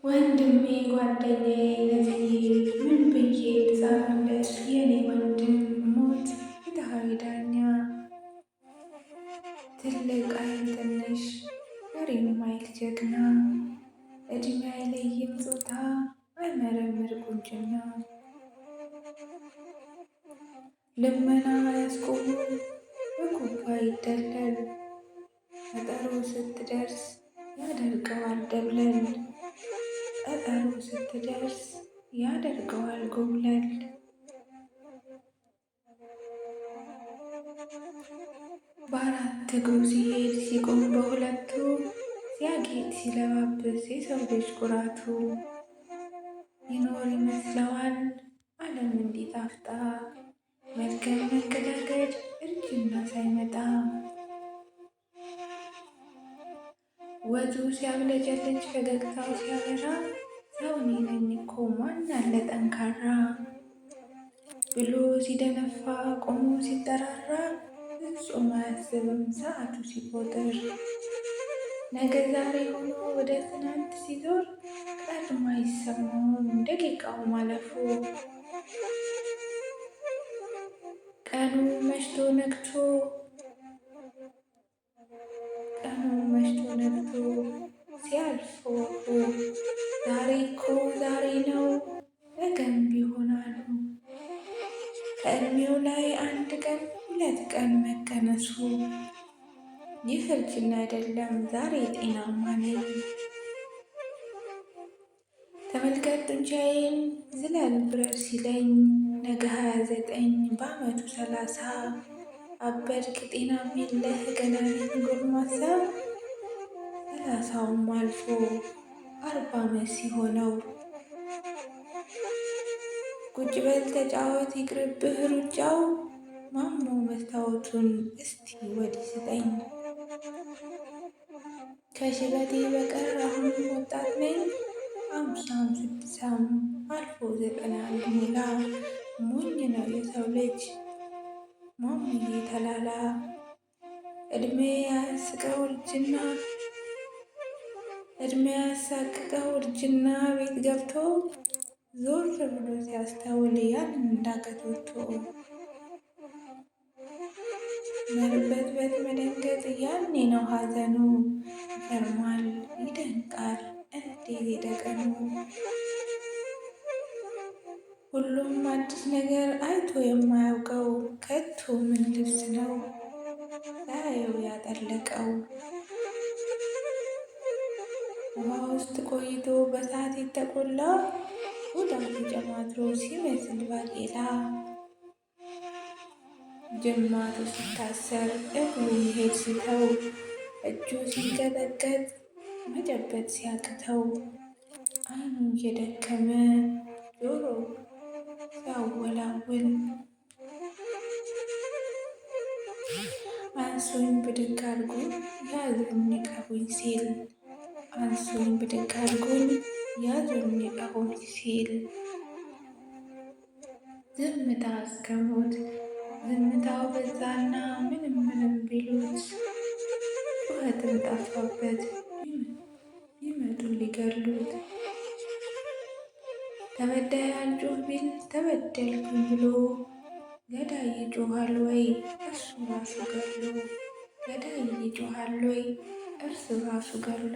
ወንድሜ ጓደኛዬ ነጽዬ ምን ብዬ ልጻፍለት የኔ ወንድም ሞት ፍትሃዊ ዳኛ ትልቅ አይል ትንሽ መሪም ማይል ጀግና እድሜ አይለይም ጾታ አይመረምር ቁንጅና ልመና ያስቆሙ በኩባ ይደለል ቀጠሮ ስትደርስ ያደርገዋል ደብለል ቀጠሮ ስትደርስ ያደርገዋል ጎብለል በአራት እግሩ ሲሄድ ሲቆም በሁለቱ ሲያጌጥ ሲለባብስ የሰው ልጅ ኩራቱ ይኖር ይመስለዋል ዓለም እንዲጣፍጣ መድከም መንገዳገድ እርጅና ሳይመጣ ወዙ ሲያብለጨልጭ ፈገግታው ሲያበራ ሰው እኔ ነኝ እኮ ማን አለ ጠንካራ ብሎ ሲደነፋ ቆሞ ሲጠራራ ፍጹም አያስብም ሰዓቱ ሲቆጥር ነገ ዛሬ ሆኖ ወደ ትናንት ሲዞር ቀድሞ አይሰማውም ደቂቃው ማለፉ ቀኑ መሽቶ ነግቶ ሲያልፍ ወሩ ዛሬ እኮ ዛሬ ነው ነገም ቢሆናሉ ከእድሜው ላይ አንድ ቀን ሁለት ቀን መቀነሱ ይህ እርጅና አይደለም ዛሬ ጤናማ ነኝ። ተመልከት ጡንቻዬን ዝለል ብረር ሲለኝ ነገ 29 በአመቱ 30 አበድክ ጤናም የለህ ገና ነኝ ጎልማሳ 30ውም አልፎ 40 ዓመት ሲሆነው ቁጭ በል ተጫወት ይቅርብህ ሩጫው ማሞ መስታወቱን እስቲ ወዲህ ስጠኝ ከሽበቴ በቀር አሁንም ወጣት ነኝ 50 60 አልፎ 90 ሞላ ሞኝ ነው የሰው ልጅ ማሙዬ ተላላ እድሜ ያሳቅቀው እርጅና ቤት ገብቶ ዞር ብሎ ሲያስተውል ያን እንዳገት ወጥቶ መርበትበት መደንገጥ ያኔ ነው ሐዘኑ ይገርማል ይደንቃል እንዴት የደቀኑ ሁሉም አዲስ ነገር አይቶ የማያውቀው ከቶ ምን ልብስ ነው ሳያየው ያጠለቀው ውሃ ውስጥ ቆይቶ በሰዓት የተቆላ ሆዳም ተጨማትሮ ሲመስል ባቄላ ጅማቱ ሲታሰር እግሩ ይሄድ ሲተው እጁ ሲንቀጠቀጥ መጨበጥ ሲያቅተው አይኑ እየደከመ ጆሮ ሲያወላውል አንሶኝ ብድግ አድርጎኝ ያዙኝ ልቀቁኝ ሲል አንሶኝ ብድግ አድርጎኝ ያዙኝ ልቀቁኝ ሲል ዝምታ እስከ ሞት ዝምታው በዛና ምንም ቢሉት ጩኸትም ጠፋበት ይመጡ ሊገድሉት ተበዳይ አልጮህ ቢል ተበደልኩኝ ብሎ ገዳይ ይጮሃል ወይ እርሱ ራሱ ገድሎ ገዳይ ይጮሃል ወይ እርሱ ራሱ ገድሎ